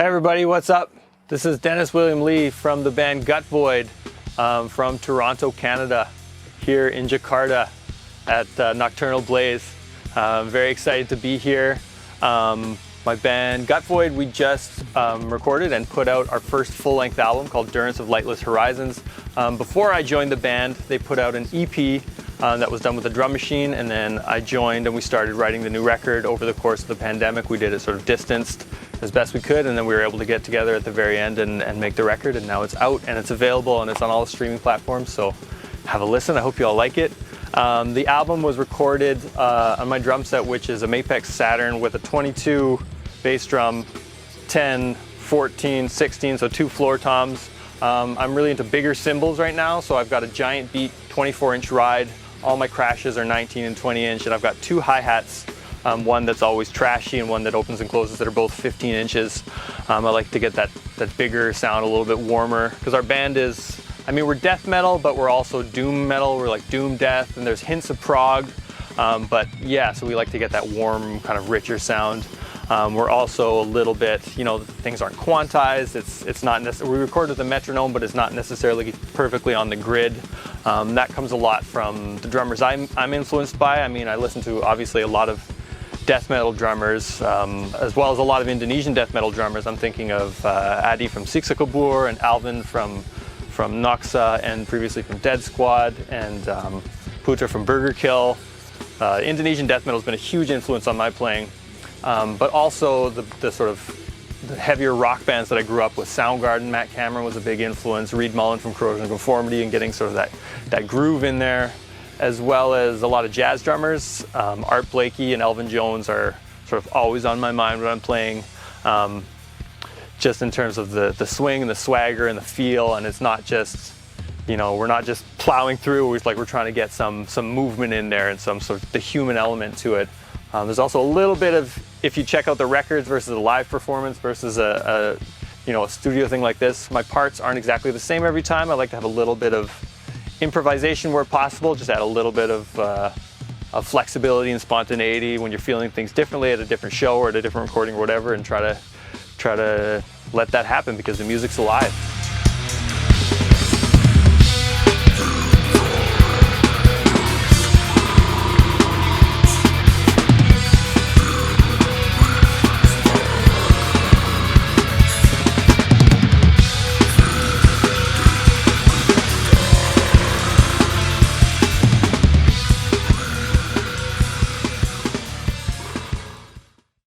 Hey everybody, what's up? This is Dennis William Lee from the band Gutvoid from Toronto, Canada, here in Jakarta at Nocturnal Blazze. Very excited to be here. My band Gutvoid, we just recorded and put out our first full-length album called Durance of Lightless Horizons. Before I joined the band, they put out an EP that was done with a drum machine, and then I joined and we started writing the new record over the course of the pandemic. We did it sort of distanced as best we could, and then we were able to get together at the very end and make the record, and now it's out and it's available and it's on all the streaming platforms, so have a listen. I hope you all like it. The album was recorded on my drum set, which is a Mapex Saturn with a 22 bass drum, 10, 14, 16, so 2 floor toms. I'm really into bigger cymbals right now, so I've got a Giant Beat 24-inch ride. All my crashes are 19 and 20 inch, and I've got 2 hi-hats, one that's always trashy and one that opens and closes that are both 15 inches. I like to get that bigger sound, a little bit warmer, because our band is, I mean, we're death metal, but we're also doom metal. We're like doom death, and there's hints of prog, but yeah, so we like to get that warm, kind of richer sound. We're also a little bit, you know, things aren't quantized. It's not necessarily, we record with a metronome, but it's not necessarily perfectly on the grid. That comes a lot from the drummers I'm influenced by. I mean, I listen to obviously a lot of death metal drummers, as well as a lot of Indonesian death metal drummers. I'm thinking of Adi from Siksa and Alvin from Noxa, and previously from Dead Squad, and Putra from Burger Kill. Indonesian death metal has been a huge influence on my playing. But also the sort of the heavier rock bands that I grew up with. Soundgarden, Matt Cameron was a big influence, Reed Mullen from Corrosion of Conformity, and getting sort of that groove in there, as well as a lot of jazz drummers. Art Blakey and Elvin Jones are sort of always on my mind when I'm playing, just in terms of the swing and the swagger and the feel, and it's not just, you know, we're not just plowing through, it's like we're trying to get some movement in there and some sort of the human element to it. There's also a little bit of, if you check out the records versus a live performance versus a studio thing like this, my parts aren't exactly the same every time. I like to have a little bit of improvisation where possible, just add a little bit of flexibility and spontaneity when you're feeling things differently at a different show or at a different recording or whatever, and try to let that happen because the music's alive.